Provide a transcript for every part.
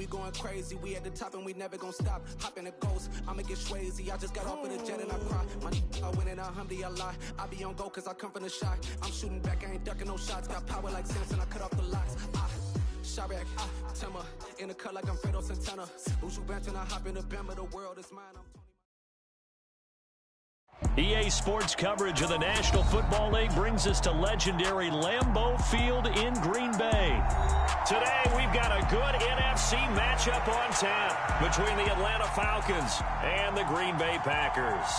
going crazy. We at the top and we never gonna stop. Hop in a ghost, I'ma get swayzy. I just got off of the jet and I cry. My I win in a Humvee, I lie. I be on go cause I come from the shot. I'm shooting back, I ain't ducking no shots. Got power like Samson, I cut off the locks. Shot back, Timmer. In the cut like I'm Fredo Santana. Buju Banton, I hop in the Bama. The world is mine. EA Sports coverage of the National Football League brings us to legendary Lambeau Field in Green Bay. Today, we've got a good NFC matchup on tap between the Atlanta Falcons and the Green Bay Packers.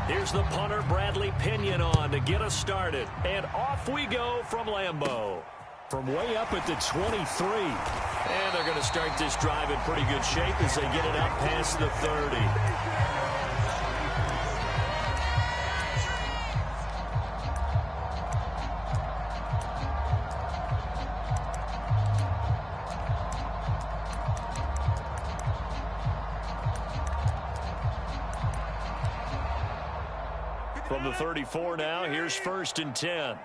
Here's the punter, Bradley Pinion, on to get us started. And off we go from Lambeau. From way up at the 23. And they're going to start this drive in pretty good shape as they get it up past the 30. From the 34 now, here's 1st and 10.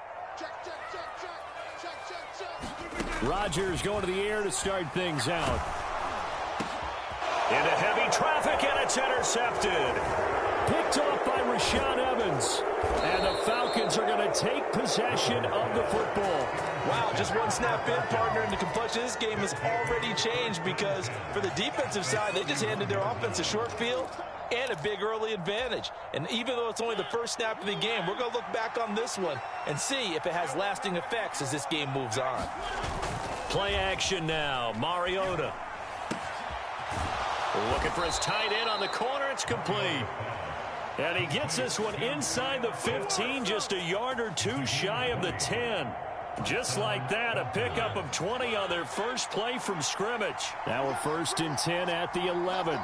Rodgers going to the air to start things out. Into heavy traffic, and it's intercepted. Picked off by Rashaan Evans. And the Falcons are going to take possession of the football. Wow, just one snap in, partner, and the complexion of this game has already changed because for the defensive side, they just handed their offense a short field and a big early advantage. And even though it's only the first snap of the game, we're going to look back on this one and see if it has lasting effects as this game moves on. Play action now. Mariota. Looking for his tight end on the corner. It's complete. And he gets this one inside the 15, just a yard or two shy of the 10. Just like that, a pickup of 20 on their first play from scrimmage. Now a 1st and 10 at the 11.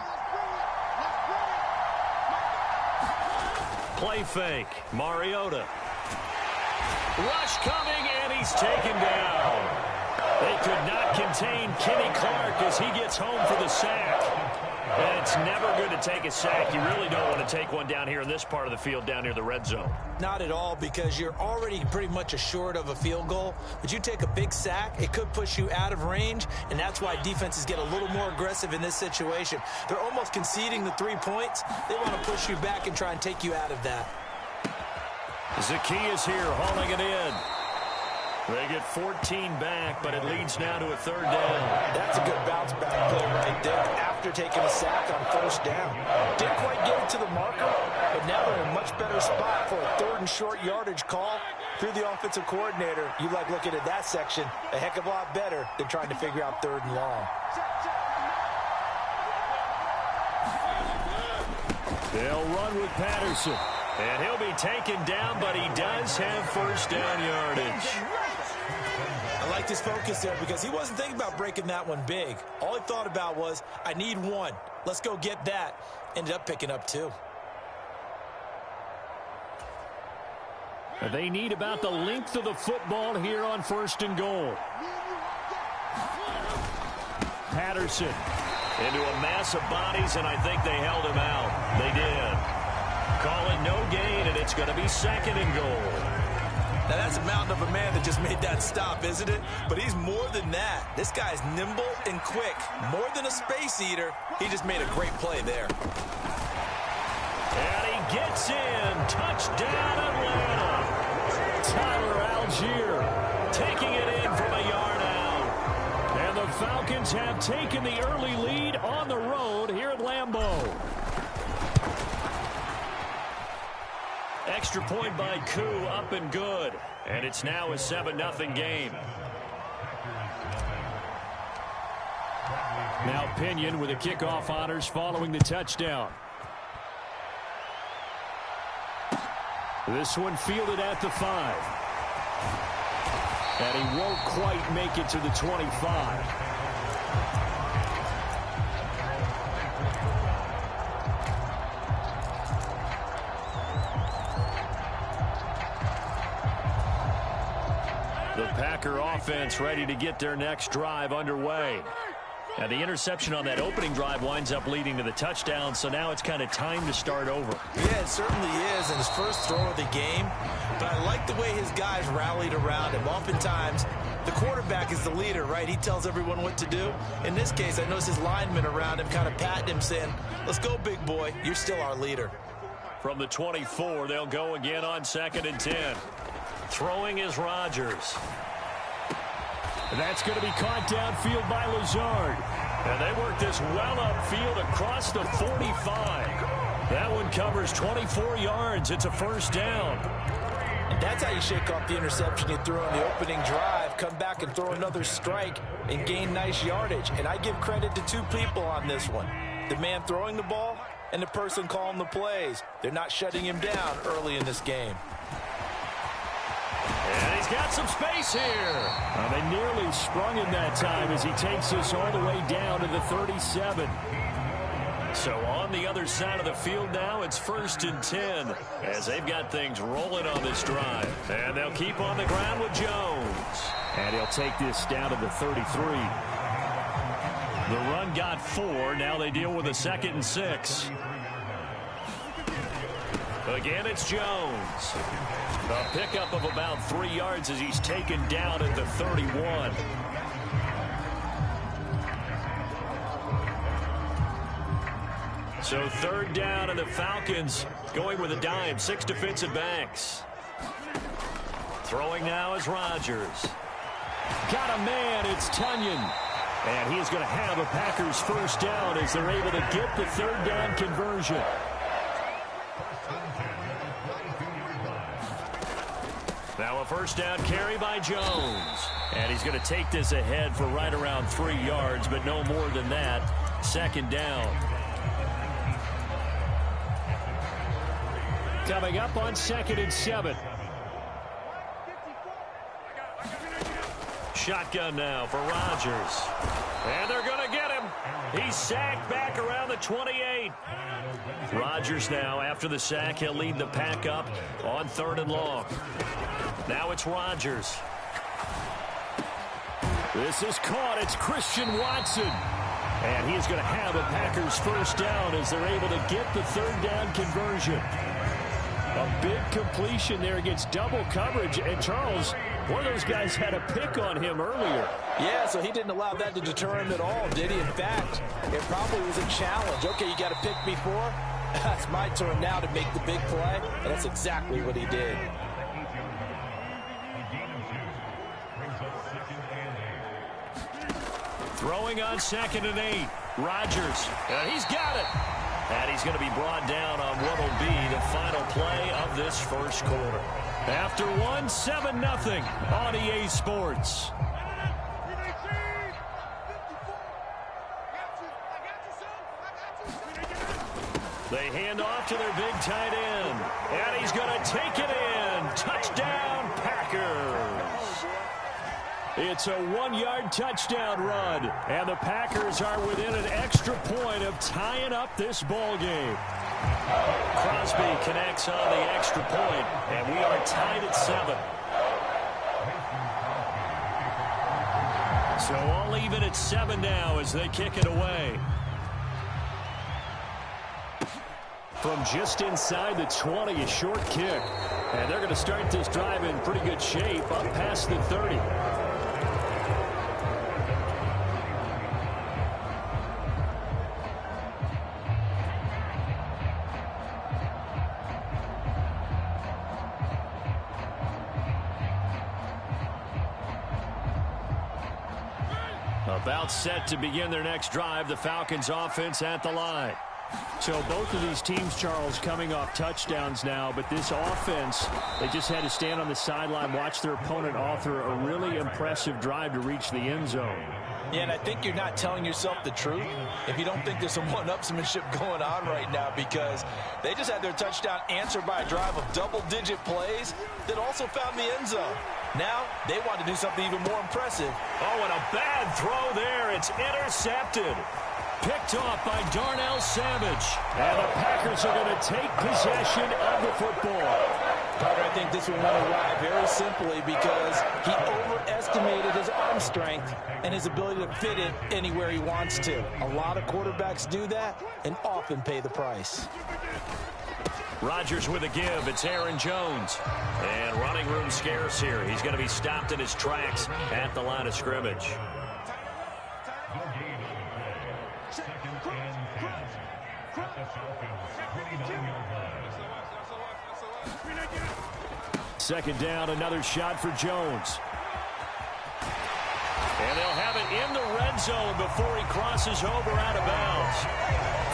Play fake. Mariota. Rush coming, and he's taken down. They could not contain Kenny Clark as he gets home for the sack. And it's never good to take a sack. You really don't want to take one down here in this part of the field, down near the red zone. Not at all, because you're already pretty much assured of a field goal. But you take a big sack, it could push you out of range, and that's why defenses get a little more aggressive in this situation. They're almost conceding the 3 points. They want to push you back and try and take you out of that. Zacchaeus here hauling it in. They get 14 back, but it leads now to a 3rd down. That's a good bounce back play right there after taking a sack on 1st down. Didn't quite get it to the marker, but now they're in a much better spot for a 3rd and short yardage call. If you're the offensive coordinator, you like looking at that section a heck of a lot better than trying to figure out 3rd and long. They'll run with Patterson. And he'll be taken down, but he does have 1st down yardage. I like his focus there because he wasn't thinking about breaking that one big. All he thought about was, I need 1. Let's go get that. Ended up picking up 2. They need about the length of the football here on 1st and goal. Patterson into a mass of bodies, and I think they held him out. They did. Call it no gain, and it's going to be 2nd and goal. Now, that's a mountain of a man that just made that stop, isn't it? But he's more than that. This guy's nimble and quick. More than a space eater, he just made a great play there. And he gets in. Touchdown, Atlanta. Tyler Algier taking it in from a yard out. And the Falcons have taken the early lead on the road here at Lambeau. Extra point by Koo, up and good. And it's now a 7-0 game. Now Pinion with the kickoff honors following the touchdown. This one fielded at the 5. And he won't quite make it to the 25. The Packer offense ready to get their next drive underway. And the interception on that opening drive winds up leading to the touchdown, so now it's kind of time to start over. Yeah, it certainly is, and his first throw of the game. But I like the way his guys rallied around him. Oftentimes, the quarterback is the leader, right? He tells everyone what to do. In this case, I noticed his linemen around him kind of patting him, saying, let's go, big boy. You're still our leader. From the 24, they'll go again on 2nd and 10. Throwing is Rodgers. That's going to be caught downfield by Lazard. And they work this well upfield across the 45. That one covers 24 yards. It's a first down. And that's how you shake off the interception you threw on the opening drive, come back and throw another strike and gain nice yardage. And I give credit to two people on this one. The man throwing the ball and the person calling the plays. They're not shutting him down early in this game. And he's got some space here. They nearly sprung him that time as he takes us all the way down to the 37. So on the other side of the field now, it's 1st and 10 as they've got things rolling on this drive. And they'll keep on the ground with Jones. And he'll take this down to the 33. The run got 4. Now they deal with a 2nd and 6. Again, it's Jones. A pickup of about 3 yards as he's taken down at the 31. So 3rd down, and the Falcons going with a dime. 6 defensive backs. Throwing now is Rodgers. Got a man, it's Tunyon. And he's going to have a Packers first down as they're able to get the 3rd down conversion. Now a first down carry by Jones. And he's going to take this ahead for right around 3 yards, but no more than that. 2nd down. Coming up on 2nd and 7. Shotgun now for Rodgers. And they're going to get him. He's sacked back around the 28. Rodgers now, after the sack, he'll lead the pack up on 3rd and long. Now it's Rodgers. This is caught. It's Christian Watson. And he's going to have a Packers first down as they're able to get the 3rd down conversion. A big completion there against double coverage. And Charles, one of those guys had a pick on him earlier. Yeah, so he didn't allow that to deter him at all, did he? In fact, it probably was a challenge. Okay, you got a pick before. That's my turn now to make the big play. And that's exactly what he did. Throwing on 2nd and 8. Rodgers. And he's got it. And he's going to be brought down on what will be the final play of this first quarter. After 7-0 on EA Sports. They hand off to their big tight end. And he's going to take it in. Touchdown, Packers. It's a 1-yard touchdown run, and the Packers are within an extra point of tying up this ball game. Crosby connects on the extra point, and we are tied at 7. So all even at 7 now as they kick it away. From just inside the 20, a short kick. And they're going to start this drive in pretty good shape up past the 30. About set to begin their next drive. The Falcons offense at the line. So both of these teams, Charles, coming off touchdowns now, but this offense, they just had to stand on the sideline, watch their opponent author a really impressive drive to reach the end zone. Yeah, and I think you're not telling yourself the truth if you don't think there's some one-upsmanship going on right now, because they just had their touchdown answered by a drive of double-digit plays that also found the end zone. Now they want to do something even more impressive. Oh, and a bad throw there. It's intercepted. Picked off by Darnell Savage. And the Packers are going to take possession of the football. Carter, I think this one went awry very simply because he overestimated his arm strength and his ability to fit it anywhere he wants to. A lot of quarterbacks do that and often pay the price. Rodgers with a give. It's Aaron Jones. And running room scarce here. He's going to be stopped in his tracks at the line of scrimmage. Second down, another shot for Jones. And they'll have it in the red zone before he crosses over out of bounds.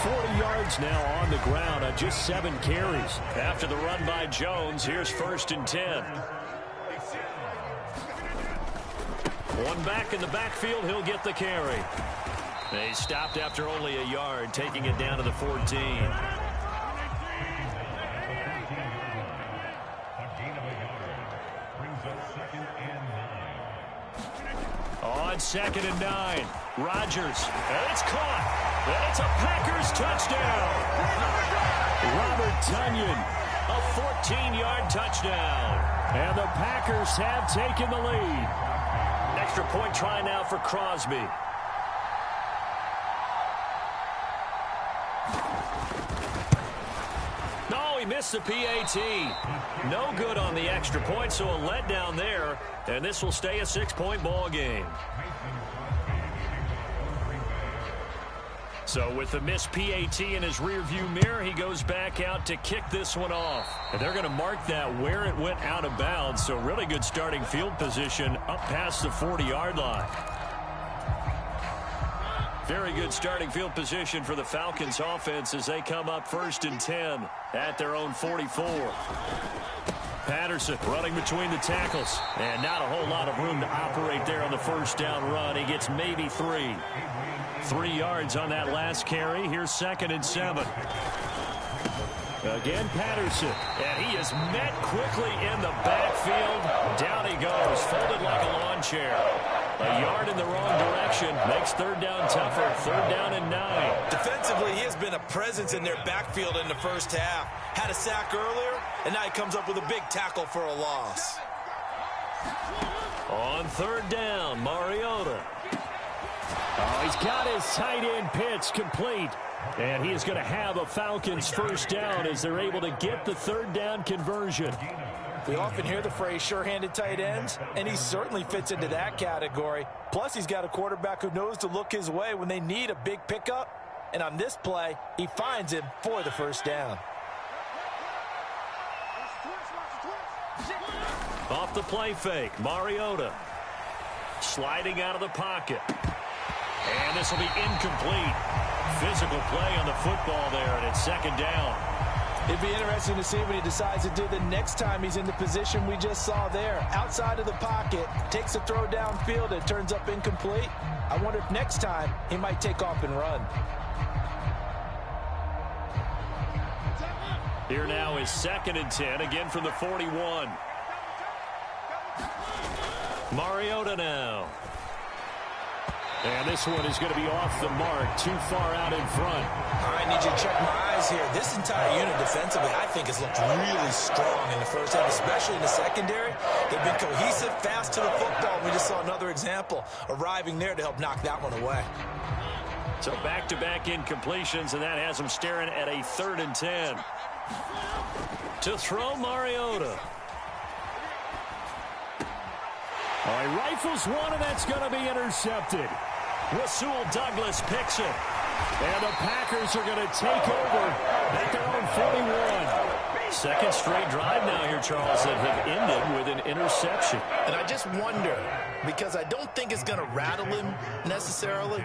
40 yards now on the ground on just 7 carries. After the run by Jones, here's 1st and 10. One back in the backfield, he'll get the carry. They stopped after only a yard, taking it down to the 14. On 2nd and 9, Rodgers, and it's caught, and it's a Packers touchdown. Robert Tonyan, a 14-yard touchdown. And the Packers have taken the lead. Extra point try now for Crosby. No, he missed the PAT. No good on the extra point, so a letdown there. And this will stay a 6-point ball game. So with the missed PAT in his rearview mirror, he goes back out to kick this one off. And they're going to mark that where it went out of bounds. So really good starting field position up past the 40-yard line. Very good starting field position for the Falcons offense as they come up 1st and 10 at their own 44. Patterson running between the tackles. And not a whole lot of room to operate there on the 1st down run. He gets maybe 3. 3 yards on that last carry. Here's 2nd and 7. Again, Patterson. And he is met quickly in the backfield. Down he goes, folded like a lawn chair. A yard in the wrong direction. Makes 3rd down tougher. 3rd down and 9. Defensively, he has been a presence in their backfield in the first half. Had a sack earlier, and now he comes up with a big tackle for a loss. On 3rd down, Mariota. Oh, he's got his tight end pitch complete. And he is going to have a Falcons 1st down as they're able to get the 3rd down conversion. We often hear the phrase sure-handed tight ends, and he certainly fits into that category. Plus, he's got a quarterback who knows to look his way when they need a big pickup. And on this play, he finds him for the 1st down. Off the play fake, Mariota sliding out of the pocket. And this will be incomplete. Physical play on the football there, and it's 2nd down. It'd be interesting to see what he decides to do the next time he's in the position we just saw there. Outside of the pocket, takes a throw downfield, it turns up incomplete. I wonder if next time he might take off and run. Here now is 2nd and 10, again from the 41. Mariota now. And this one is going to be off the mark, too far out in front. I need you to check my eyes here. This entire unit defensively, I think, has looked really strong in the first half, especially in the secondary. They've been cohesive, fast to the football. We just saw another example arriving there to help knock that one away. So back-to-back incompletions, and that has them staring at a 3rd and 10. To throw, Mariota. Oh, he rifles one, and that's going to be intercepted. Rasul Douglas picks it. And the Packers are going to take over at their own 41. Second straight drive now here, Charles, that have ended with an interception. And I just wonder, because I don't think it's going to rattle him necessarily,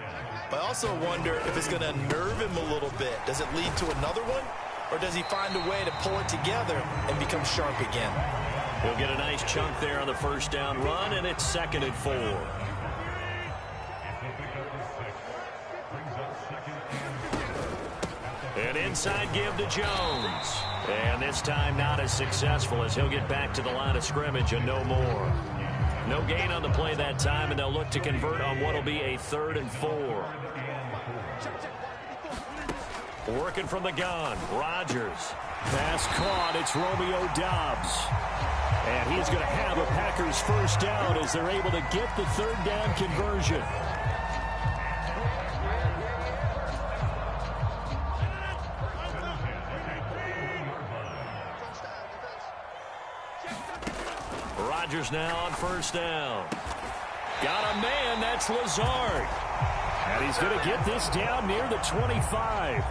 but I also wonder if it's going to nerve him a little bit. Does it lead to another one, or does he find a way to pull it together and become sharp again? He'll get a nice chunk there on the 1st down run, and it's 2nd and 4. An inside give to Jones. And this time not as successful as he'll get back to the line of scrimmage and no more. No gain on the play that time, and they'll look to convert on what will be a 3rd and 4. Working from the gun, Rodgers. Pass caught, it's Romeo Doubs. And he's going to have a Packers first down as they're able to get the third down conversion. Rodgers now on first down. Got a man, that's Lazard. And he's going to get this down near the 25.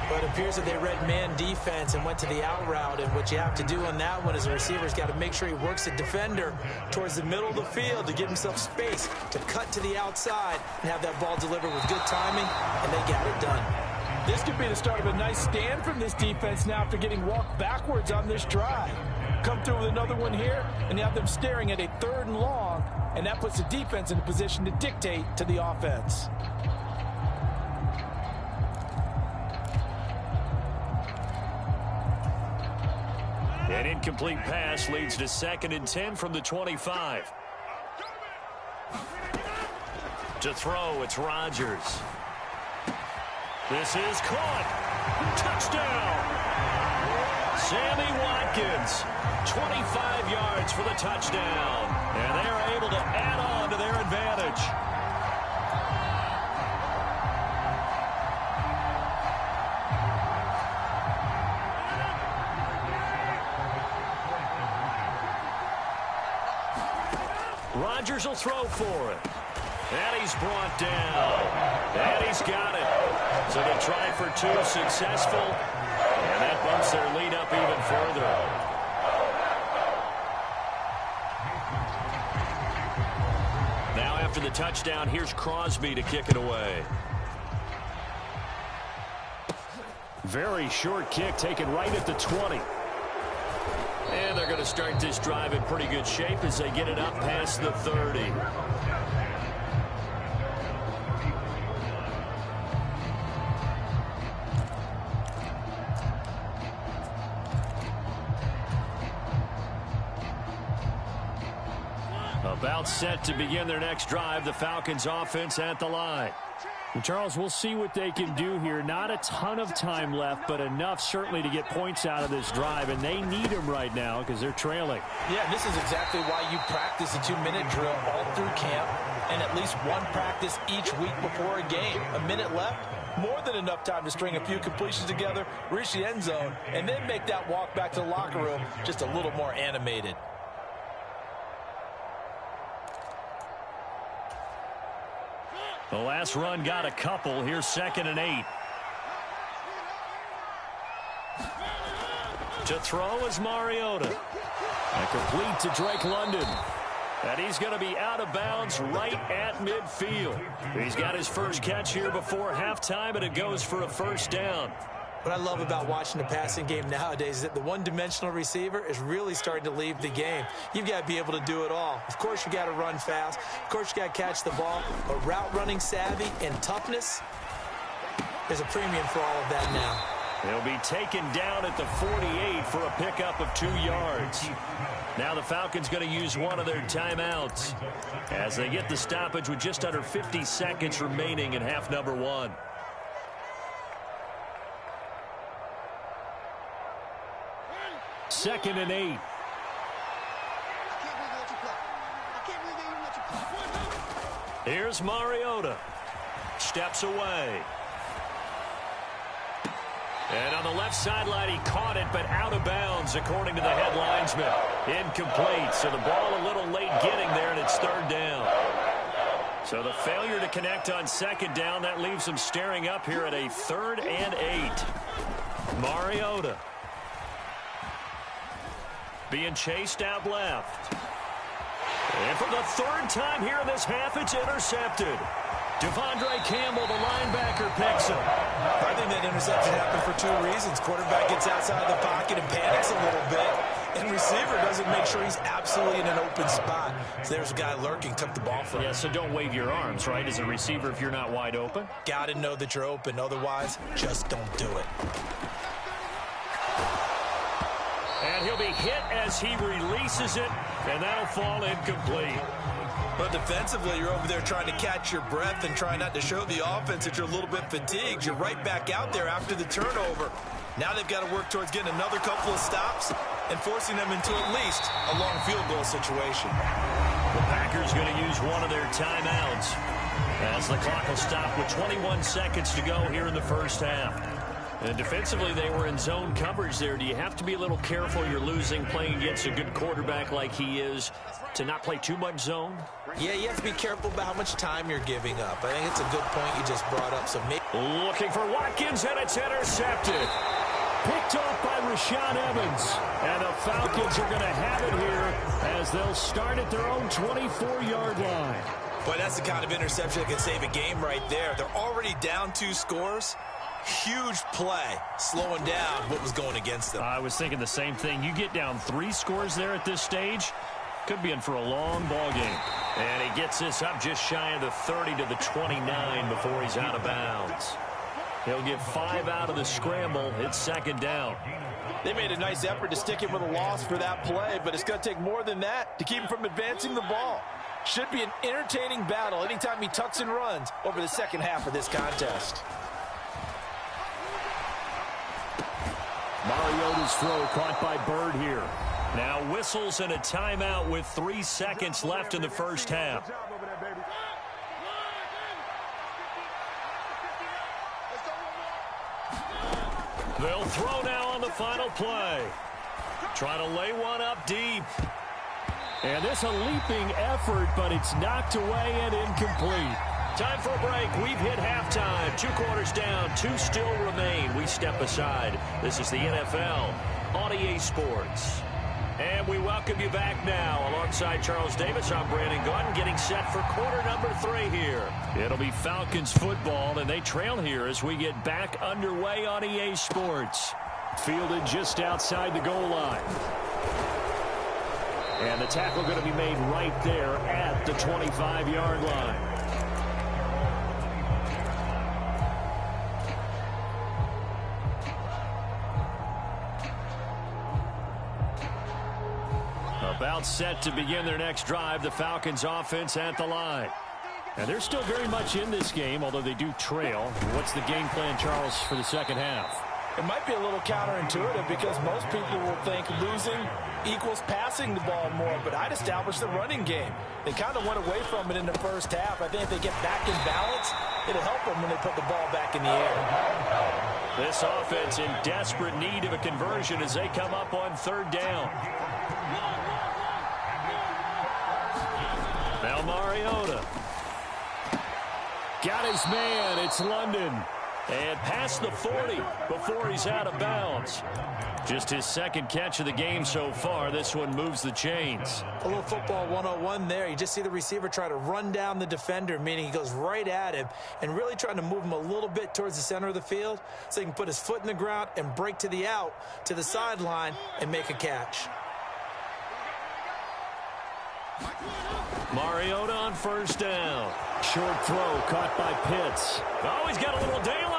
But it appears that they read man defense and went to the out route. And what you have to do on that one is the receiver's got to make sure he works the defender towards the middle of the field to give himself space to cut to the outside and have that ball delivered with good timing, and they got it done. This could be the start of a nice stand from this defense now after getting walked backwards on this drive. Come through with another one here, and you have them staring at a 3rd and long, and that puts the defense in a position to dictate to the offense. An incomplete pass leads to 2nd and 10 from the 25. To throw, it's Rodgers. This is caught. Touchdown! Sammy Watkins, 25 yards for the touchdown. And they are able to add on to their advantage. Rodgers will throw for it. And he's brought down. And he's got it. So they try for 2, successful. And that bumps their lead up even further. Now after the touchdown, here's Crosby to kick it away. Very short kick taken right at the 20. And they're going to start this drive in pretty good shape as they get it up past the 30. About set to begin their next drive, the Falcons offense at the line. And Charles, we'll see what they can do here. Not a ton of time left, but enough certainly to get points out of this drive, and they need them right now because they're trailing. Yeah, this is exactly why you practice a 2-minute drill all through camp and at least one practice each week before a game. A minute left, more than enough time to string a few completions together, reach the end zone, and then make that walk back to the locker room just a little more animated. The last run got a couple. Here's 2nd and 8. To throw is Mariota. And complete to Drake London. And he's going to be out of bounds right at midfield. He's got his first catch here before halftime, and it goes for a first down. What I love about watching the passing game nowadays is that the one-dimensional receiver is really starting to leave the game. You've got to be able to do it all. Of course, you got to run fast. Of course, you got to catch the ball. But route running savvy and toughness, there's a premium for all of that now. He'll be taken down at the 48 for a pickup of 2 yards. Now the Falcons going to use one of their timeouts as they get the stoppage with just under 50 seconds remaining in half number 1. Second and 8. Here's Mariota. Steps away. And on the left sideline, he caught it, but out of bounds, according to the head linesman. Incomplete, so the ball a little late getting there, and it's 3rd down. So the failure to connect on 2nd down, that leaves them staring up here at a 3rd and 8. Mariota being chased out left. And for the 3rd time here in this half, it's intercepted. Devondre Campbell, the linebacker, picks him. I think that interception happened for 2 reasons. Quarterback gets outside the pocket and panics a little bit. And receiver doesn't make sure he's absolutely in an open spot. So there's a guy lurking, took the ball from him. Yeah, so don't wave your arms, right, as a receiver if you're not wide open. Got to know that you're open. Otherwise, just don't do it. And he'll be hit as he releases it, and that'll fall incomplete. But defensively, you're over there trying to catch your breath and try not to show the offense that you're a little bit fatigued. You're right back out there after the turnover. Now they've got to work towards getting another couple of stops and forcing them into at least a long field goal situation. The Packers going to use one of their timeouts as the clock will stop with 21 seconds to go here in the first half. And defensively, they were in zone coverage there. Do you have to be a little careful? You're losing playing against a good quarterback like he is to not play too much zone? Yeah, you have to be careful about how much time you're giving up. I think it's a good point you just brought up. So maybe looking for Watkins, and it's intercepted. Picked off by Rashaan Evans. And the Falcons are going to have it here as they'll start at their own 24-yard line. Boy, that's the kind of interception that can save a game right there. They're already down 2 scores. Huge play, slowing down what was going against them. I was thinking the same thing. You get down 3 scores there at this stage, could be in for a long ball game. And he gets this up just shy of the 30 to the 29 before he's out of bounds. He'll get 5 out of the scramble. It's second down. They made a nice effort to stick him with a loss for that play, but it's going to take more than that to keep him from advancing the ball. Should be an entertaining battle anytime he tucks and runs over the second half of this contest. Mariota's throw caught by Bird here. Now whistles and a timeout with 3 seconds left in the first half. They'll throw now on the final play. Trying to lay one up deep. And this a leaping effort, but it's knocked away and incomplete. Time for a break. We've hit halftime. 2 quarters down. 2 still remain. We step aside. This is the NFL on EA Sports. And we welcome you back now. Alongside Charles Davis, I'm Brandon Gordon, getting set for quarter number 3 here. It'll be Falcons football, and they trail here as we get back underway on EA Sports. Fielded just outside the goal line. And the tackle going to be made right there at the 25-yard line. About set to begin their next drive, the Falcons offense at the line. And they're still very much in this game, although they do trail. What's the game plan, Charles, for the second half? It might be a little counterintuitive because most people will think losing equals passing the ball more, but I'd establish the running game. They kind of went away from it in the first half. I think if they get back in balance, it'll help them when they put the ball back in the air. This offense in desperate need of a conversion as they come up on 3rd down. Now Mariota. Got his man. It's London. And past the 40 before he's out of bounds. Just his 2nd catch of the game so far. This one moves the chains. A little football 101 there. You just see the receiver try to run down the defender, meaning he goes right at him and really trying to move him a little bit towards the center of the field so he can put his foot in the ground and break to the out, to the sideline, and make a catch. Mariota on 1st down. Short throw caught by Pitts. Oh, he's got a little daylight.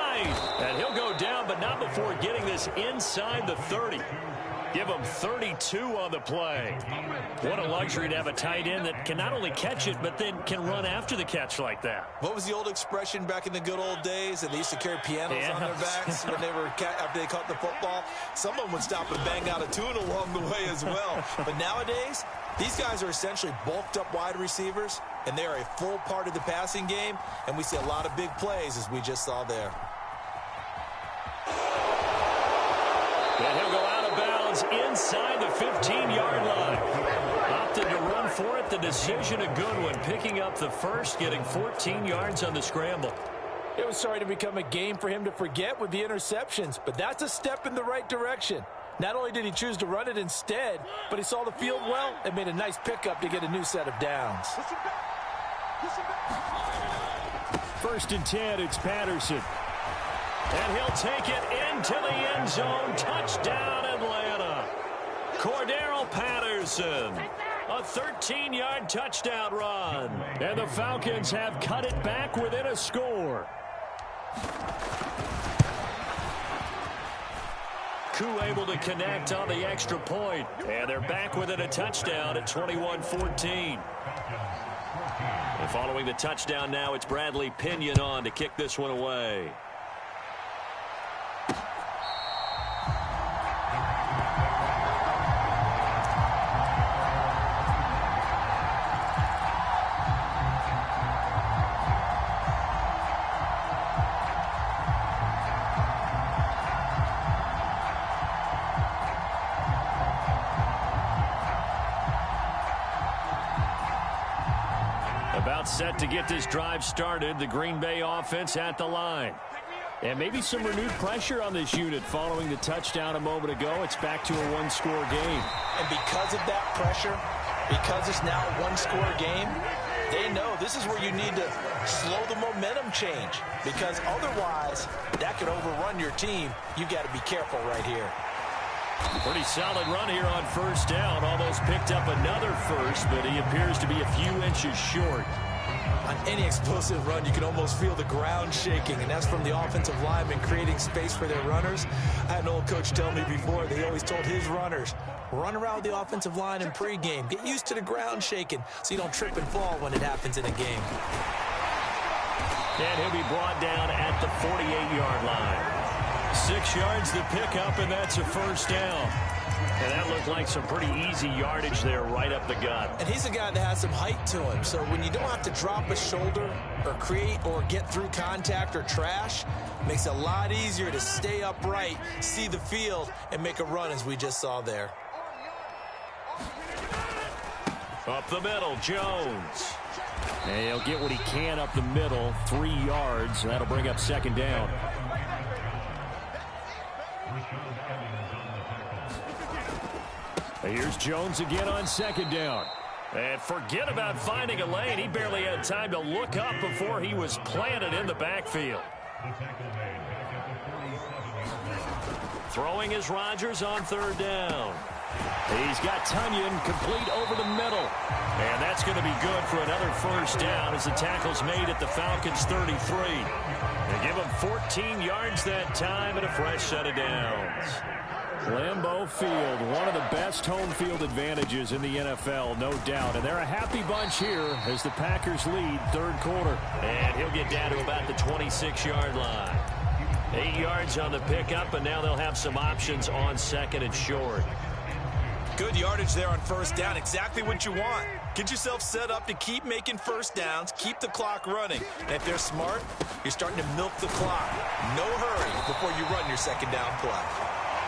And he'll go down, but not before getting this inside the 30. Give him 32 on the play. What a luxury to have a tight end that can not only catch it, but then can run after the catch like that. What was the old expression back in the good old days? And they used to carry pianos on their backs when they were after they caught the football. Someone would stop and bang out a tune along the way as well. But nowadays, these guys are essentially bulked up wide receivers, and they are a full part of the passing game, and we see a lot of big plays as we just saw there. And he'll go out of bounds inside the 15-yard line. Opted to run for it. The decision a good one. Picking up the first, getting 14 yards on the scramble. It was starting to become a game for him to forget with the interceptions, but that's a step in the right direction. Not only did he choose to run it instead, but he saw the field well and made a nice pickup to get a new set of downs. 1st and 10, it's Patterson. And he'll take it into the end zone. Touchdown, Atlanta. Cordero Patterson. A 13-yard touchdown run. And the Falcons have cut it back within a score. Koo able to connect on the extra point. And they're back within a touchdown at 21-14. And following the touchdown now, it's Bradley Pinion on to kick this one away. About set to get this drive started, the Green Bay offense at the line. And maybe some renewed pressure on this unit following the touchdown a moment ago. It's back to a one-score game. And because of that pressure, because it's now a one-score game, they know this is where you need to slow the momentum change, because otherwise that could overrun your team. You've got to be careful right here. Pretty solid run here on first down. Almost picked up another first, but he appears to be a few inches short. On any explosive run, you can almost feel the ground shaking, and that's from the offensive linemen creating space for their runners. I had an old coach tell me before, they always told his runners, run around with the offensive line in pregame. Get used to the ground shaking so you don't trip and fall when it happens in a game. And he'll be brought down at the 48-yard line. 6 yards to pick up, and that's a first down. And that looked like some pretty easy yardage there right up the gut. And he's a guy that has some height to him, so when you don't have to drop a shoulder or create or get through contact or trash, it makes it a lot easier to stay upright, see the field, and make a run as we just saw there. Up the middle, Jones. And he'll get what he can up the middle, 3 yards. That'll bring up second down. Here's Jones again on second down. And forget about finding a lane. He barely had time to look up before he was planted in the backfield. Throwing is Rodgers on third down. He's got Tunyon complete over the middle. And that's going to be good for another first down as the tackle's made at the Falcons' 33. They give him 14 yards that time and a fresh set of downs. Lambeau Field, one of the best home field advantages in the NFL, no doubt. And they're a happy bunch here as the Packers lead third quarter. And he'll get down to about the 26-yard line. 8 yards on the pickup, and now they'll have some options on second and short. Good yardage there on first down. Exactly what you want. Get yourself set up to keep making first downs, keep the clock running. And if they're smart, you're starting to milk the clock. No hurry before you run your second down play.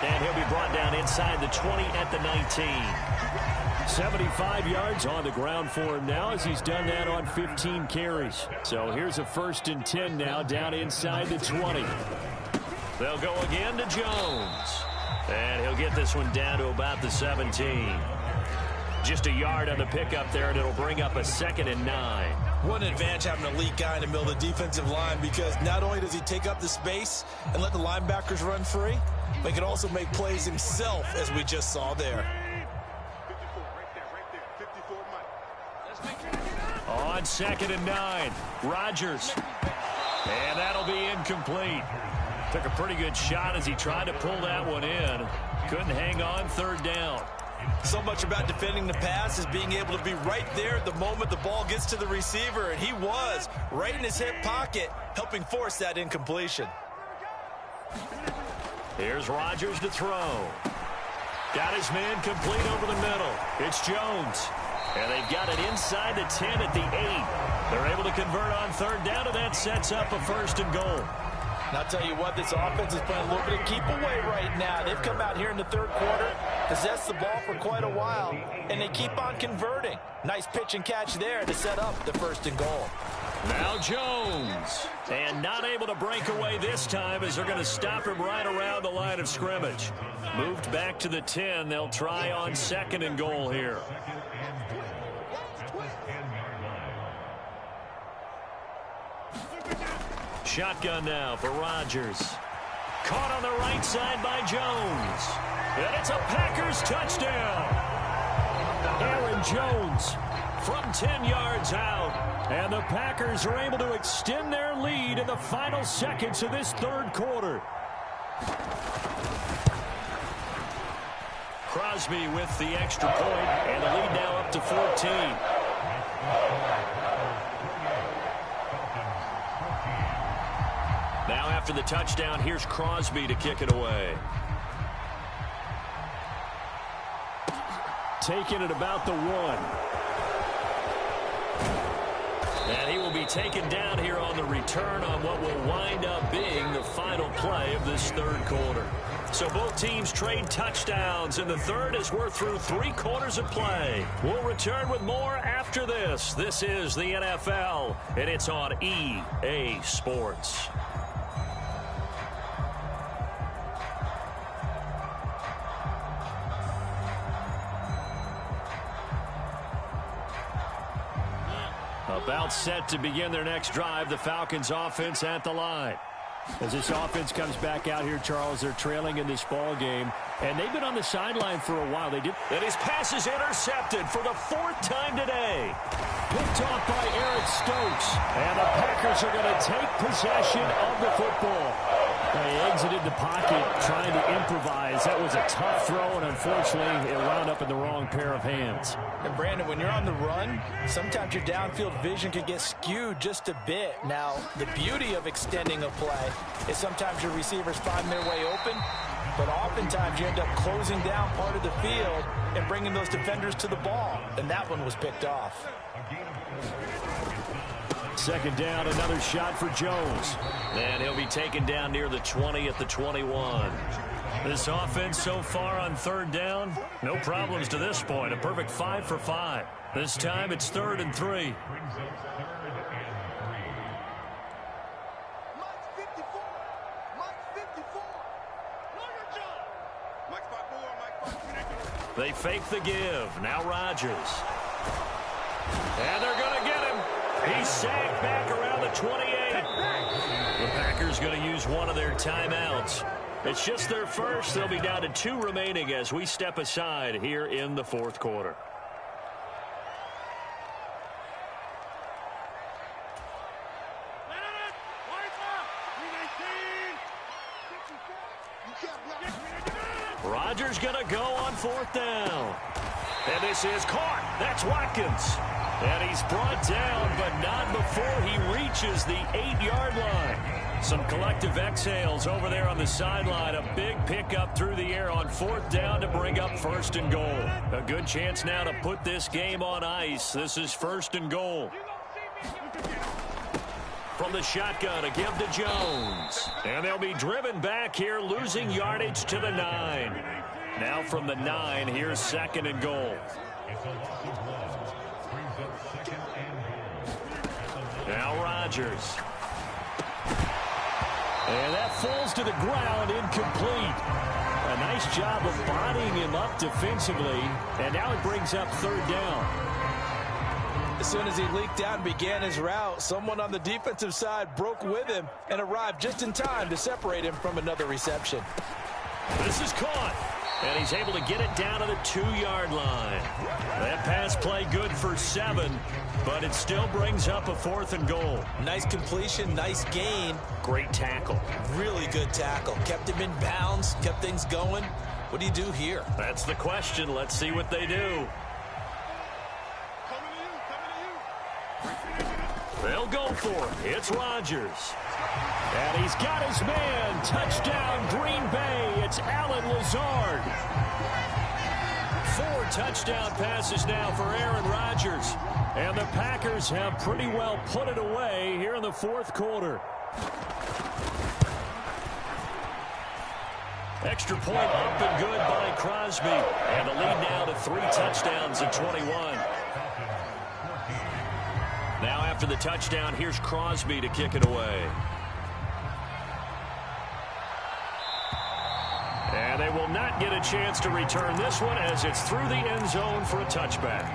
And he'll be brought down inside the 20 at the 19. 75 yards on the ground for him now as he's done that on 15 carries. So here's a 1st and 10 now down inside the 20. They'll go again to Jones. And he'll get this one down to about the 17. Just a yard on the pickup there, and it'll bring up a 2nd and 9. What an advantage having an elite guy in the middle of the defensive line, because not only does he take up the space and let the linebackers run free, but he can also make plays himself, as we just saw there. On 2nd and 9, Rodgers. And that'll be incomplete. Took a pretty good shot as he tried to pull that one in. Couldn't hang on third down. So much about defending the pass is being able to be right there at the moment the ball gets to the receiver, and he was right in his hip pocket, helping force that incompletion. Here's Rodgers to throw. Got his man complete over the middle. It's Jones. And they've got it inside the 10 at the 8. They're able to convert on third down, and that sets up a 1st and goal. And I'll tell you what, this offense is playing a little bit of keep away right now. They've come out here in the third quarter, possessed the ball for quite a while, and they keep on converting. Nice pitch and catch there to set up the 1st and goal. Now Jones. And not able to break away this time as they're going to stop him right around the line of scrimmage. Moved back to the 10. They'll try on 2nd and goal here. Shotgun now for Rodgers. Caught on the right side by Jones. And it's a Packers touchdown. Aaron Jones from 10 yards out. And the Packers are able to extend their lead in the final seconds of this third quarter. Crosby with the extra point, and the lead now up to 14. Now after the touchdown, here's Crosby to kick it away. Taking it about the 1. And he will be be taken down here on the return on what will wind up being the final play of this third quarter. So both teams trade touchdowns, and the third as we're through 3 quarters of play. We'll return with more after this. This is the NFL, and it's on EA Sports. About set to begin their next drive, the Falcons offense at the line. As this offense comes back out here, Charles, they're trailing in this ball game, and they've been on the sideline for a while. And his pass is intercepted for the 4th time today. Picked off by Eric Stokes, and the Packers are going to take possession of the football. They exited the pocket trying to improvise. That was a tough throw, and unfortunately, it wound up in the wrong pair of hands. And, Brandon, when you're on the run, sometimes your downfield vision can get skewed just a bit. Now, the beauty of extending a play is sometimes your receivers find their way open, but oftentimes you end up closing down part of the field and bringing those defenders to the ball, and that one was picked off. Second down, another shot for Jones. And he'll be taken down near the 20 at the 21. This offense so far on third down, no problems to this point. A perfect 5 for 5. This time it's 3rd and 3. They fake the give. Now Rodgers. And they're going to get him. He's sacked back around the 28. The Packers going to use one of their timeouts. It's just their first. They'll be down to 2 remaining as we step aside here in the 4th quarter. Rodgers going to go on 4th down. And this is caught. That's Watkins. And he's brought down, but not before he reaches the 8-yard line. Some collective exhales over there on the sideline. A big pickup through the air on 4th down to bring up 1st and goal. A good chance now to put this game on ice. This is 1st and goal. From the shotgun, a give to Jones. And they'll be driven back here, losing yardage to the 9. Now from the 9, here's 2nd and goal. Now Rodgers. And that falls to the ground, incomplete. A nice job of bodying him up defensively, and now it brings up 3rd down. As soon as he leaked out and began his route, someone on the defensive side broke with him and arrived just in time to separate him from another reception. This is caught, and he's able to get it down to the 2-yard line. That pass play good for 7, but it still brings up a 4th and goal. Nice completion, nice gain. Great tackle. Really good tackle. Kept him in bounds, kept things going. What do you do here? That's the question. Let's see what they do. They'll go for it. It's Rodgers. And he's got his man. Touchdown, Green Bay. It's Allen Lazard. 4 touchdown passes now for Aaron Rodgers. And the Packers have pretty well put it away here in the 4th quarter. Extra point up and good by Crosby. And the lead now to 3 touchdowns at 21. Now after the touchdown, here's Crosby to kick it away. And they will not get a chance to return this one as it's through the end zone for a touchback.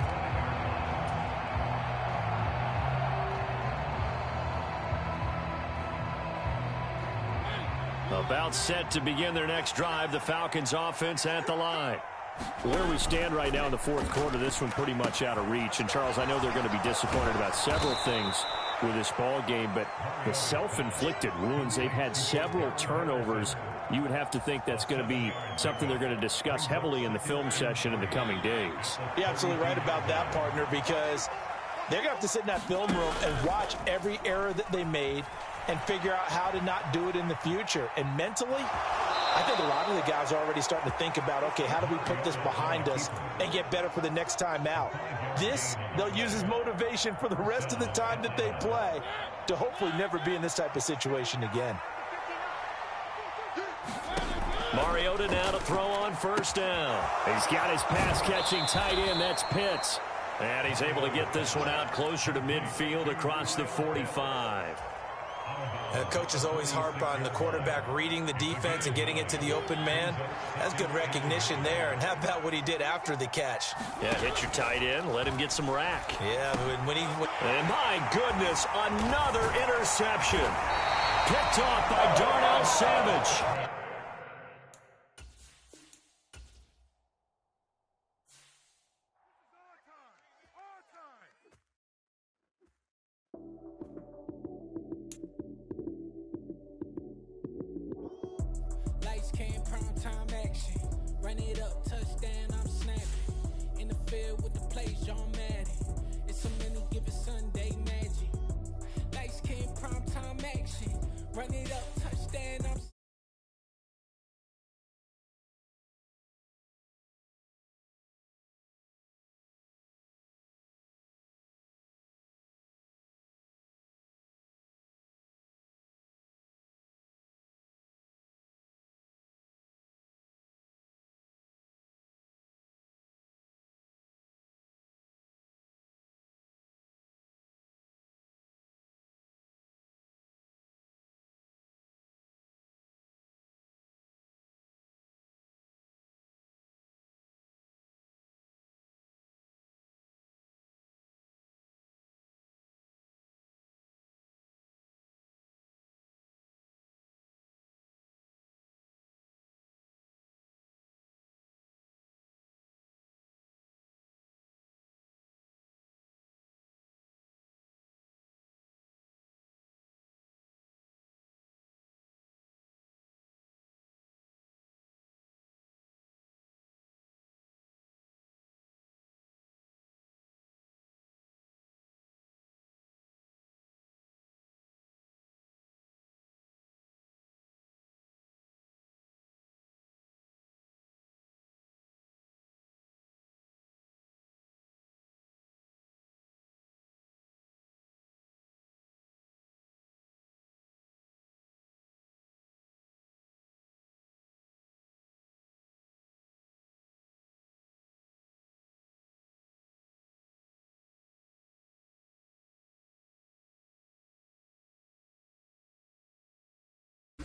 About set to begin their next drive, the Falcons offense at the line. Where we stand right now in the 4th quarter, this one pretty much out of reach. And, Charles, I know they're going to be disappointed about several things with this ball game, but the self-inflicted wounds, they've had several turnovers. You would have to think that's going to be something they're going to discuss heavily in the film session in the coming days. You're absolutely right about that, partner, because they're going to have to sit in that film room and watch every error that they made and figure out how to not do it in the future. And mentally, I think a lot of the guys are already starting to think about, okay, how do we put this behind us and get better for the next time out? This, they'll use as motivation for the rest of the time that they play to hopefully never be in this type of situation again. Mariota now to throw on first down. He's got his pass-catching tight end. That's Pitts. And he's able to get this one out closer to midfield across the 45. Coaches always harp on the quarterback reading the defense and getting it to the open man. That's good recognition there. And how about what he did after the catch? Yeah, hit your tight end, let him get some rack. Yeah, and my goodness, another interception. Picked off by Darnell Savage. Run it up, touchdown, I'm snapping. In the field with the plays, John Madden. It's a many given Sunday magic. Lights came, prime time action. Run it up, touchdown, I'm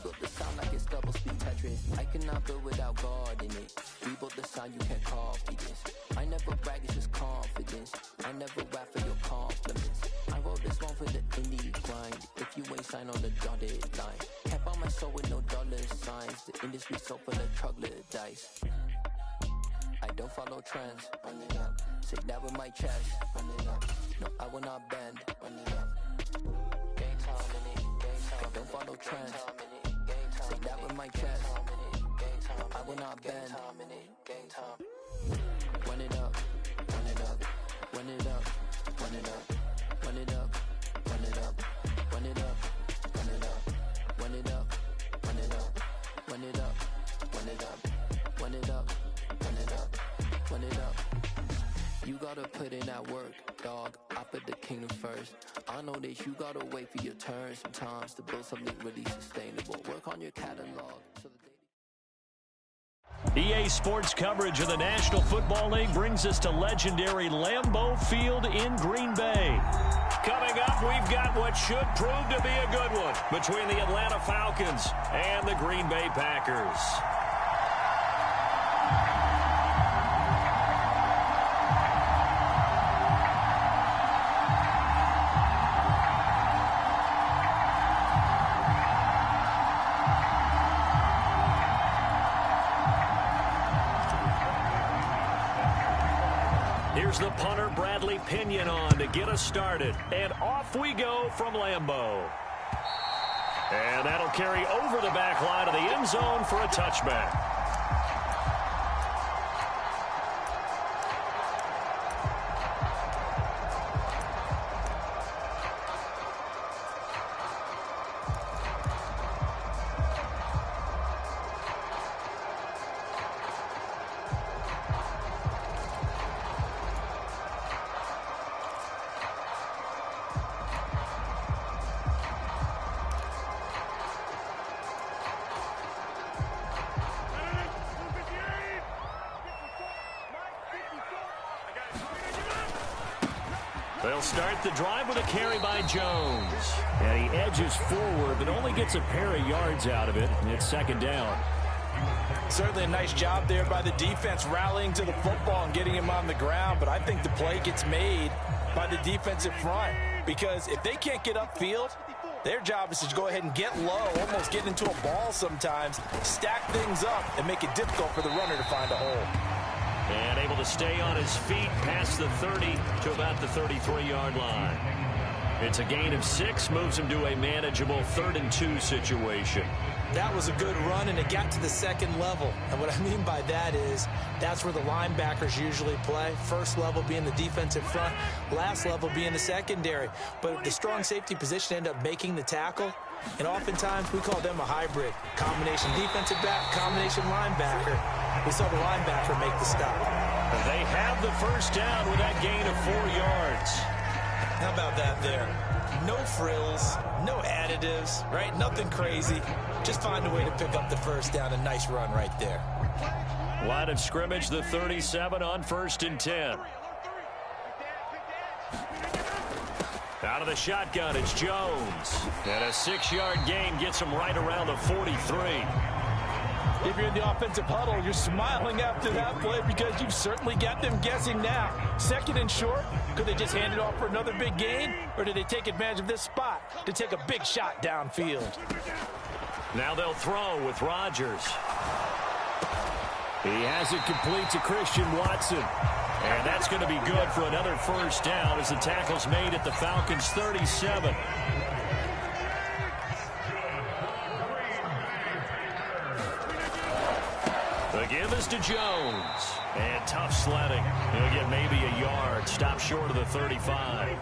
built the sound like it's double speed Tetris. I cannot build without God in it. We built the sound, you can't copy this. I never brag, it's just confidence. I never rap for your compliments. I wrote this one for the indie grind. If you ain't signed on the dotted line, can't buy my soul with no dollar signs. The industry so full of troglodytes. I don't follow trends. Run it up. Say that with my chest. Run it up. No, I will not bend. Run it up. Game time in it. Game time. I don't follow trends. Say that with my chest. I will not bend. Game time. Run it up. Run it up. Run it up. Run it up. Run it up. Run it up. Run it up. Run it up. Run it up. Run it up. Run it up. Run it up. Run it up. Run it up. Run it up. You gotta put in that work, dog. I put the kingdom first. I know that you gotta wait for your turn sometimes to build something really sustainable. Work on your catalog. EA Sports coverage of the National Football League brings us to legendary Lambeau Field in Green Bay. Coming up, we've got what should prove to be a good one between the Atlanta Falcons and the Green Bay Packers. Here's the punter, Bradley Pinion, on to get us started. And off we go from Lambeau. And that'll carry over the back line of the end zone for a touchback. They'll start the drive with a carry by Jones. And he edges forward, but only gets a pair of yards out of it. And it's second down. Certainly a nice job there by the defense rallying to the football and getting him on the ground. But I think the play gets made by the defensive front. Because if they can't get upfield, their job is to go ahead and get low, almost get into a ball sometimes, stack things up, and make it difficult for the runner to find a hole. And able to stay on his feet past the 30 to about the 33-yard line. It's a gain of 6, moves him to a manageable 3rd and 2 situation. That was a good run, and it got to the second level. And what I mean by that is that's where the linebackers usually play. First level being the defensive front, last level being the secondary. But the strong safety position ended up making the tackle, and oftentimes we call them a hybrid. Combination defensive back, combination linebacker. We saw the linebacker make the stop. They have the first down with that gain of 4 yards. How about that there? No frills, no additives, right? Nothing crazy. Just find a way to pick up the first down. A nice run right there. Line of scrimmage, the 37 on 1st and 10. Out of the shotgun, it's Jones. And a 6-yard gain gets him right around the 43. If you're in the offensive huddle, you're smiling after that play because you've certainly got them guessing now. 2nd and short, could they just hand it off for another big gain? Or did they take advantage of this spot to take a big shot downfield? Now they'll throw with Rodgers. He has it complete to Christian Watson. And that's going to be good for another first down as the tackle's made at the Falcons' 37. The give is to Jones. And tough sledding. He'll get maybe a yard. Stop short of the 35.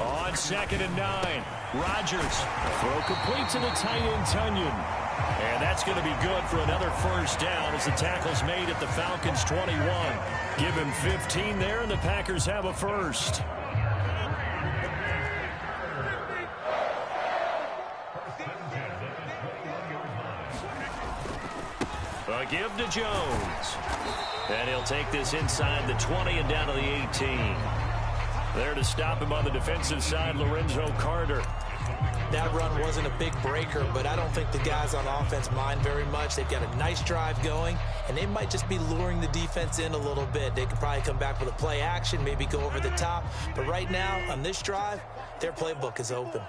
On 2nd and 9. Rodgers. Throw complete to the tight end, Tunyon. And that's going to be good for another first down as the tackle's made at the Falcons' 21. Give him 15 there, and the Packers have a first. A give to Jones. And he'll take this inside the 20 and down to the 18. There to stop him on the defensive side, Lorenzo Carter. That run wasn't a big breaker, but I don't think the guys on offense mind very much. They've got a nice drive going, and they might just be luring the defense in a little bit. They could probably come back with a play action, maybe go over the top. But right now, on this drive, their playbook is open.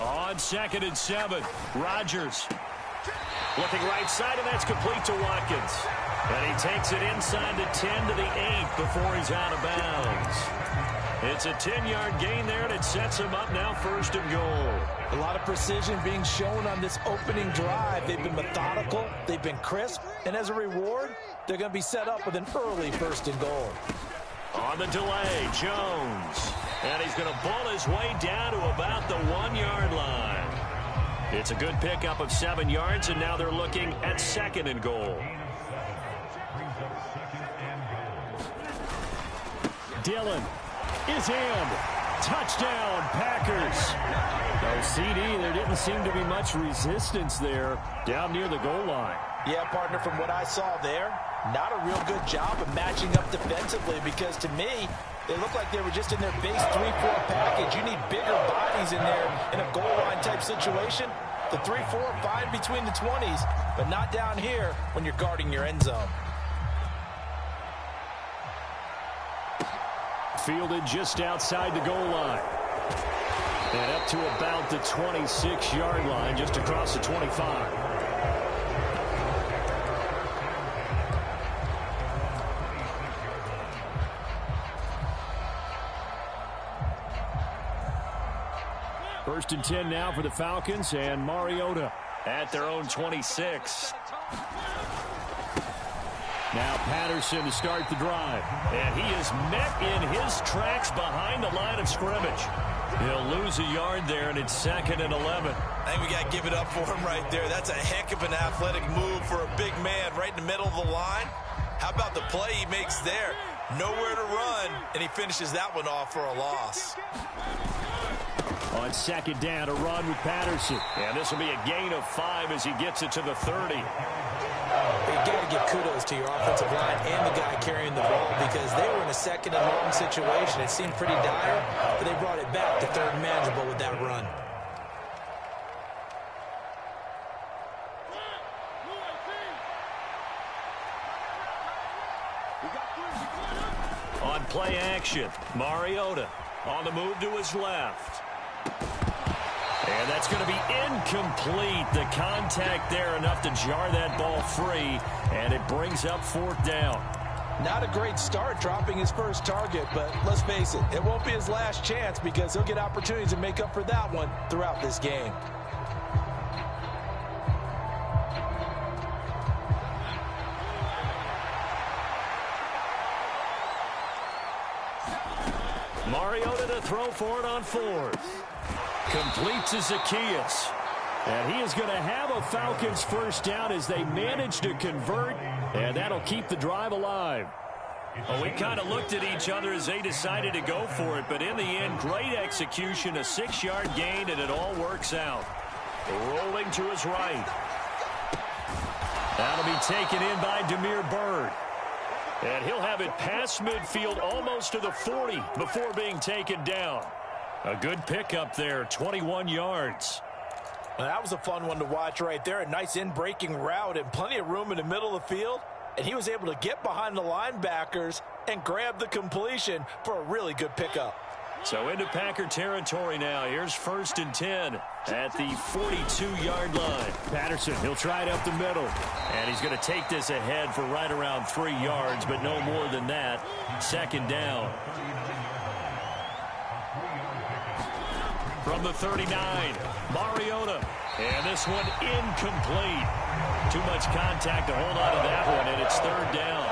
On 2nd and 7, Rodgers. Looking right side, and that's complete to Watkins. And he takes it inside the 10 to the 8 before he's out of bounds. It's a 10-yard gain there, and it sets him up now 1st and goal. A lot of precision being shown on this opening drive. They've been methodical, they've been crisp, and as a reward, they're going to be set up with an early 1st and goal. On the delay, Jones. And he's going to pull his way down to about the 1-yard line. It's a good pickup of 7 yards, and now they're looking at 2nd and goal. Dillon is in. Touchdown, Packers. No CD, there didn't seem to be much resistance there down near the goal line. Yeah, partner, from what I saw there, not a real good job of matching up defensively because to me, they look like they were just in their base 3-4 package. You need bigger bodies in there in a goal line type situation. The 3-4 are fine between the 20s, but not down here when you're guarding your end zone. Fielded just outside the goal line. And up to about the 26-yard line, just across the 25. First and 10 now for the Falcons, and Mariota at their own 26. Now Patterson to start the drive. And he is met in his tracks behind the line of scrimmage. He'll lose a yard there, and it's 2nd and 11. I think we got to give it up for him right there. That's a heck of an athletic move for a big man right in the middle of the line. How about the play he makes there? Nowhere to run, and he finishes that one off for a loss. On 2nd down, a run with Patterson. And this will be a gain of 5 as he gets it to the 30. He you got to give kudos to your offensive line and the guy carrying the ball because they were in a second and long situation. It seemed pretty dire, but they brought it back to third and manageable with that run. On play action, Mariota on the move to his left. And that's going to be incomplete. The contact there enough to jar that ball free, and it brings up fourth down. Not a great start dropping his first target, but let's face it, it won't be his last chance because he'll get opportunities to make up for that one throughout this game. Mariota to throw for it on fourth. Complete to Zacchaeus. And he is going to have a Falcons first down as they manage to convert, and that'll keep the drive alive. Well, we kind of looked at each other as they decided to go for it, but in the end, great execution, a 6-yard gain, and it all works out. Rolling to his right. That'll be taken in by Damiere Byrd. And he'll have it past midfield almost to the 40 before being taken down. A good pickup there, 21 yards. Well, that was a fun one to watch right there. A nice in-breaking route and plenty of room in the middle of the field. And he was able to get behind the linebackers and grab the completion for a really good pickup. So into Packer territory now. Here's 1st and 10 at the 42-yard line. Patterson, he'll try it up the middle. And he's going to take this ahead for right around 3 yards, but no more than that. 2nd down. From the 39, Mariota. And this one incomplete. Too much contact to hold on to that one, and it's 3rd down.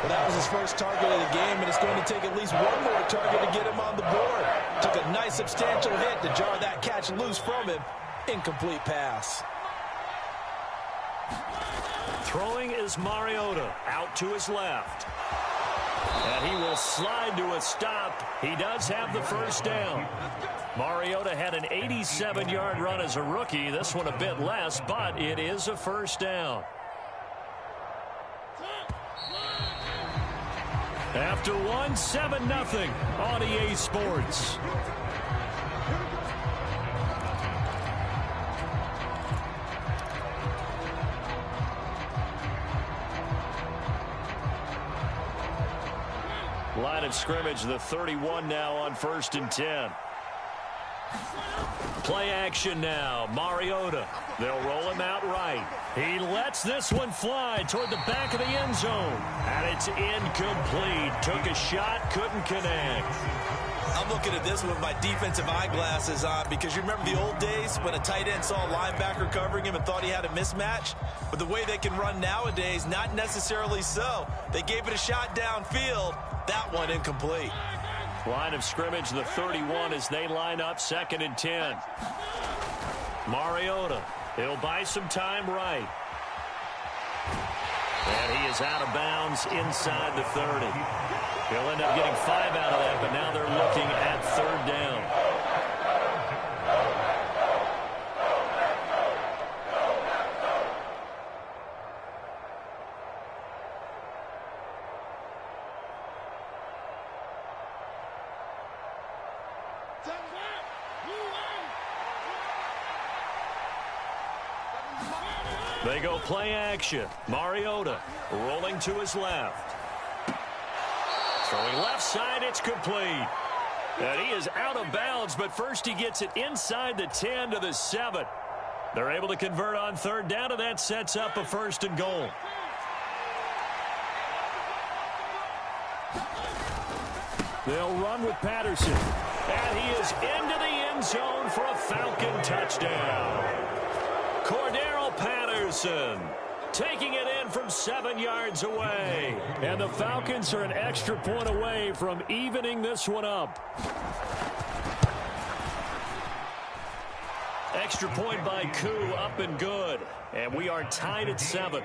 Well, that was his first target of the game, and it's going to take at least one more target to get him on the board. Took a nice substantial hit to jar that catch loose from him. Incomplete pass. Throwing is Mariota out to his left. And he will slide to a stop. He does have the first down. Mariota had an 87-yard run as a rookie. This one a bit less, but it is a first down. After one, 7-0 on EA Sports. Line of scrimmage, the 31 now on 1st and 10. Play action now. Mariota. They'll roll him out right. He lets this one fly toward the back of the end zone. And it's incomplete. Took a shot, couldn't connect. I'm looking at this with my defensive eyeglasses on because you remember the old days when a tight end saw a linebacker covering him and thought he had a mismatch? But the way they can run nowadays, not necessarily so. They gave it a shot downfield. That one incomplete. Line of scrimmage, the 31 as they line up 2nd and 10. Mariota. He'll buy some time right. And he is out of bounds inside the 30. He'll end up getting 5 out of that, but now they're looking at 3rd down. They go play action. Mariota rolling to his left. Throwing left side, it's complete. And he is out of bounds, but first he gets it inside the 10 to the 7. They're able to convert on 3rd down, and that sets up a 1st and goal. They'll run with Patterson. And he is into the end zone for a Falcon touchdown. Cordero Patterson taking it in from 7 yards away. And the Falcons are an extra point away from evening this one up. Extra point by Koo, up and good. And we are tied at 7.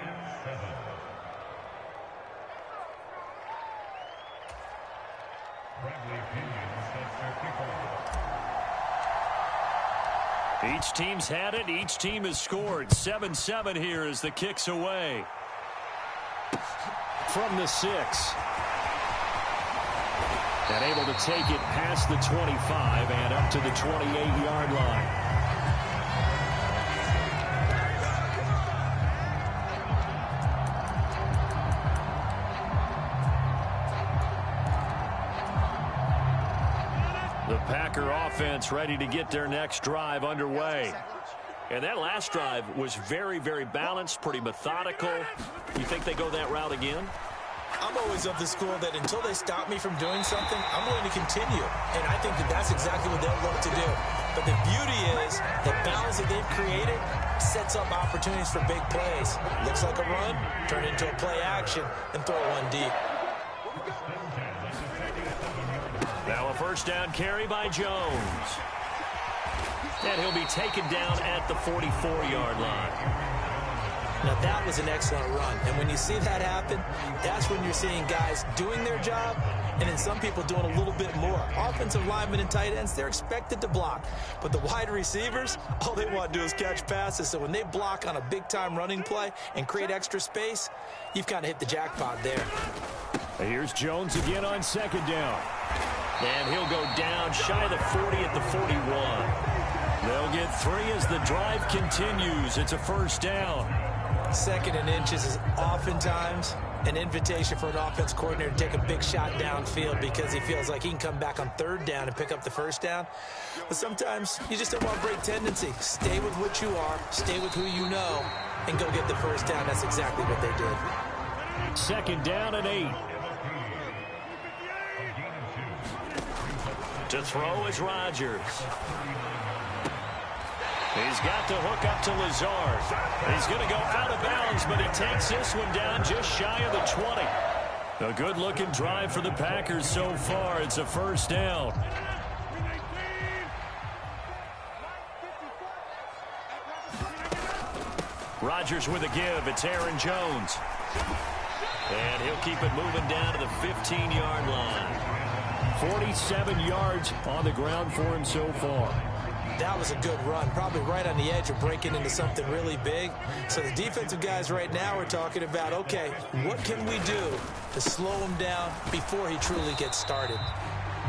Each team's had it. Each team has scored. 7-7 here as the kick's away. From the 6. And able to take it past the 25 and up to the 28-yard line. The Packer offense ready to get their next drive underway. And that last drive was very, very balanced, pretty methodical. You think they go that route again? I'm always of the school that until they stop me from doing something, I'm going to continue. And I think that that's exactly what they'll look to do. But the beauty is the balance that they've created sets up opportunities for big plays. Looks like a run, turn it into a play action, and throw one deep. Now a first down carry by Jones. And he'll be taken down at the 44-yard line. Now, that was an excellent run. And when you see that happen, that's when you're seeing guys doing their job and then some people doing a little bit more. Offensive linemen and tight ends, they're expected to block. But the wide receivers, all they want to do is catch passes. So when they block on a big-time running play and create extra space, you've kind of hit the jackpot there. Here's Jones again on second down. And he'll go down shy of the 40 at the 41. They'll get 3 as the drive continues. It's a first down. Second and inches is oftentimes an invitation for an offense coordinator to take a big shot downfield because he feels like he can come back on third down and pick up the first down. But sometimes you just don't want to break tendency. Stay with what you are, stay with who you know, and go get the first down. That's exactly what they did. Second down and 8. To throw is Rodgers. He's got to hook up to Lazard. He's going to go out of bounds, but he takes this one down just shy of the 20. A good-looking drive for the Packers so far. It's a first down. Rodgers with a give. It's Aaron Jones. And he'll keep it moving down to the 15-yard line. 47 yards on the ground for him so far. That was a good run, probably right on the edge of breaking into something really big. So the defensive guys right now are talking about, okay, what can we do to slow him down before he truly gets started?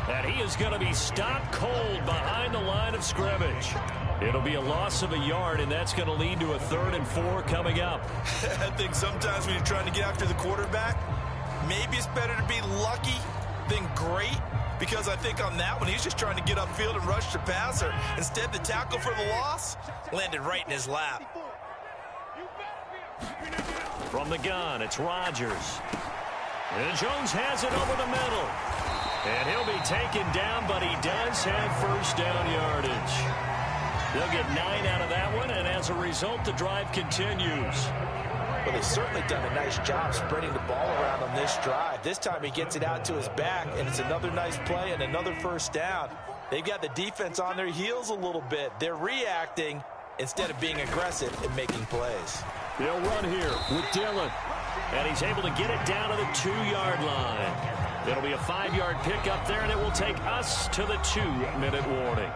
And he is going to be stopped cold behind the line of scrimmage. It'll be a loss of a yard, and that's going to lead to a 3rd and 4 coming up. I think sometimes when you're trying to get after the quarterback, maybe it's better to be lucky than great. Because I think on that one, he's just trying to get upfield and rush the passer. Instead, the tackle for the loss landed right in his lap. From the gun, it's Rodgers. And Jones has it over the middle. And he'll be taken down, but he does have first down yardage. They'll get 9 out of that one, and as a result, the drive continues. Well, they've certainly done a nice job spreading the ball around on this drive. This time he gets it out to his back, and it's another nice play and another first down. They've got the defense on their heels a little bit. They're reacting instead of being aggressive and making plays. They'll run here with Dillon. And he's able to get it down to the 2-yard line. It'll be a 5-yard pickup there, and it will take us to the 2-minute warning.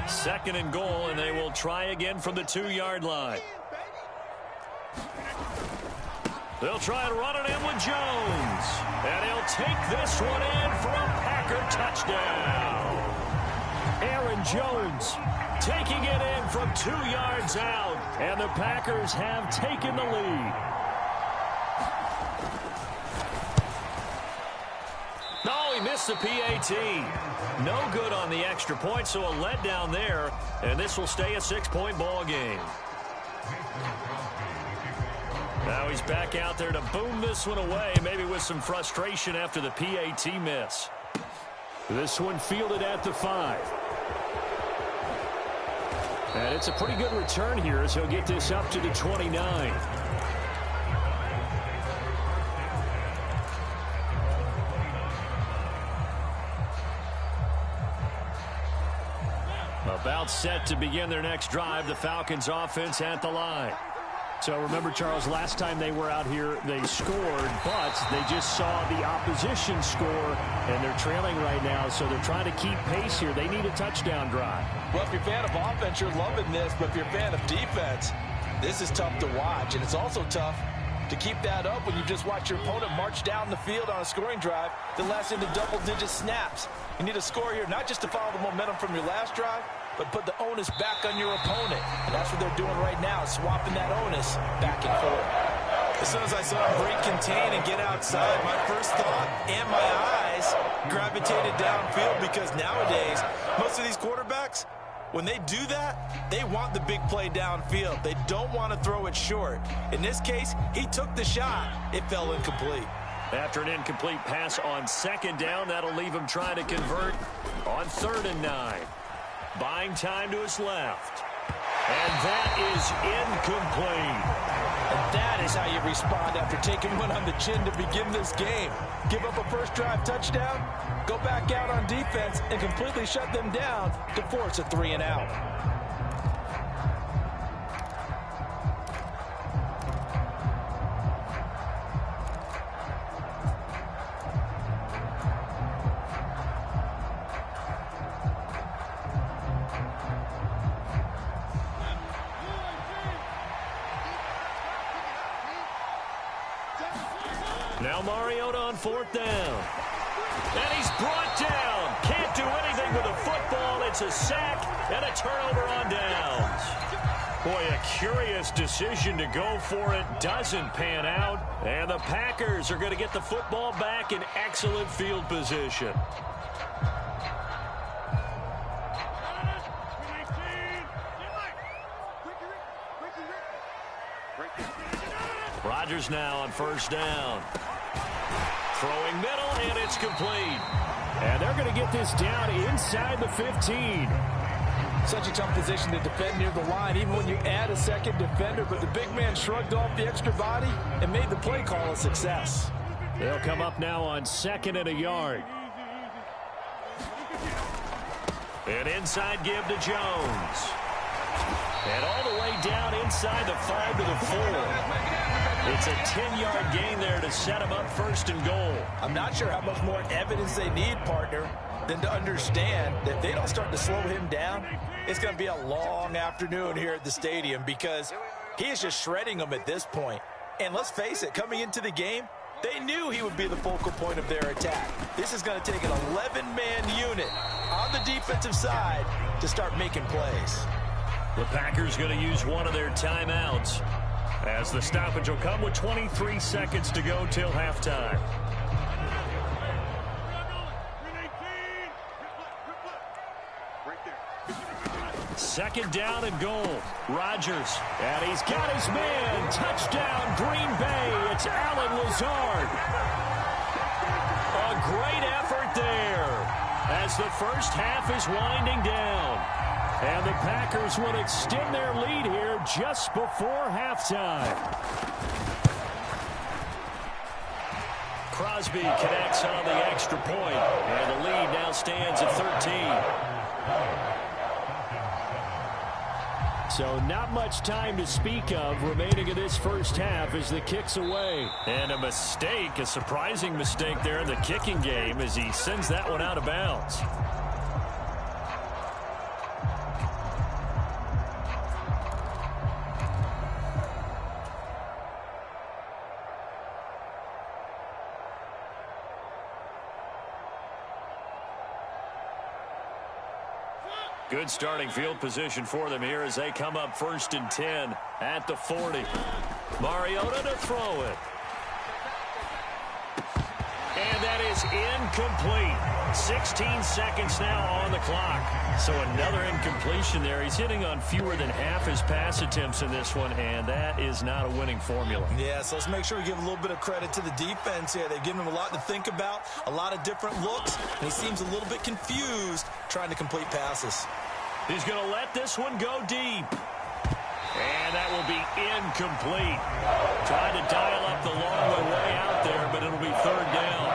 Second and goal, and they will try again from the 2-yard line. They'll try to run it in with Jones. And he'll take this one in for a Packer touchdown. Aaron Jones taking it in from 2 yards out. And the Packers have taken the lead. No, he missed the PAT. No good on the extra point, so a letdown there. And this will stay a 6-point ball game. Now he's back out there to boom this one away, maybe with some frustration after the PAT miss. This one fielded at the 5. And it's a pretty good return here as he'll get this up to the 29. About set to begin their next drive, the Falcons offense at the line. So remember, Charles, last time they were out here, they scored, but they just saw the opposition score, and they're trailing right now, so they're trying to keep pace here. They need a touchdown drive. Well, if you're a fan of offense, you're loving this, but if you're a fan of defense, this is tough to watch, and it's also tough to keep that up when you just watch your opponent march down the field on a scoring drive that lasts into double-digit snaps. You need a score here, not just to follow the momentum from your last drive, but put the onus back on your opponent. And that's what they're doing right now, swapping that onus back and forth. As soon as I saw him break contain and get outside, my first thought and my eyes gravitated downfield, because nowadays, most of these quarterbacks, when they do that, they want the big play downfield. They don't want to throw it short. In this case, he took the shot. It fell incomplete. After an incomplete pass on second down, that'll leave him trying to convert on 3rd and 9. Buying time to his left. And that is incomplete. And that is how you respond after taking one on the chin to begin this game. Give up a first drive touchdown, go back out on defense, and completely shut them down to force a 3-and-out. Now Mariota on 4th down. And he's brought down. Can't do anything with a football. It's a sack and a turnover on downs. Boy, a curious decision to go for it. Doesn't pan out. And the Packers are going to get the football back in excellent field position. Rodgers now on 1st down. Throwing middle, and it's complete. And they're going to get this down inside the 15. Such a tough position to defend near the line, even when you add a second defender. But the big man shrugged off the extra body and made the play call a success. They'll come up now on 2nd and a yard. An inside give to Jones. And all the way down inside the 5 to the 4. It's a 10-yard gain there to set him up 1st and goal. I'm not sure how much more evidence they need, partner, than to understand that if they don't start to slow him down, it's going to be a long afternoon here at the stadium, because he is just shredding them at this point. And let's face it, coming into the game, they knew he would be the focal point of their attack. This is going to take an 11-man unit on the defensive side to start making plays. The Packers going to use one of their timeouts, as the stoppage will come with 23 seconds to go till halftime. Second down and goal. Rodgers, and he's got his man. Touchdown, Green Bay. It's Allen Lazard. A great effort there as the first half is winding down. And the Packers will extend their lead here just before halftime. Crosby connects on the extra point, and the lead now stands at 13. So not much time to speak of remaining in this first half as the kick's away. And a mistake, a surprising mistake there in the kicking game as he sends that one out of bounds. Good starting field position for them here as they come up 1st and 10 at the 40. Mariota to throw it. And that is incomplete. 16 seconds now on the clock. So another incompletion there. He's hitting on fewer than half his pass attempts in this one, and that is not a winning formula. Yeah, so let's make sure we give a little bit of credit to the defense here. They've given him a lot to think about, a lot of different looks, and he seems a little bit confused trying to complete passes. He's going to let this one go deep. And that will be incomplete. Trying to dial up the long way out there, but it'll be 3rd down.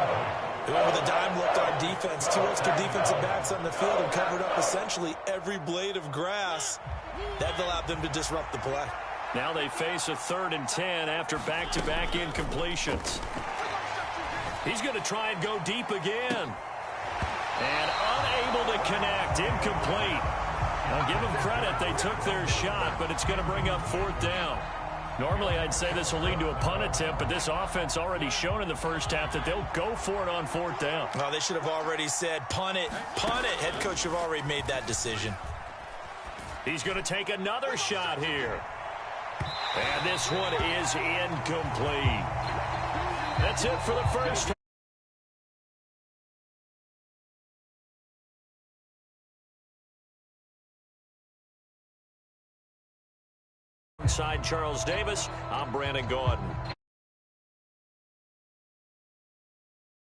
They went with a dime look on defense. 2 extra defensive backs on the field and covered up essentially every blade of grass. That allowed them to disrupt the play. Now they face a 3rd and 10 after back-to-back incompletions. He's going to try and go deep again. And unable to connect, incomplete. Now give them credit, they took their shot, but it's going to bring up 4th down. Normally I'd say this will lead to a punt attempt, but this offense already shown in the first half that they'll go for it on 4th down. Well, they should have already said punt it, punt it. Head coach have already made that decision. He's going to take another shot here. And this one is incomplete. That's it for the first. Inside Charles Davis, I'm Brandon Gaudin.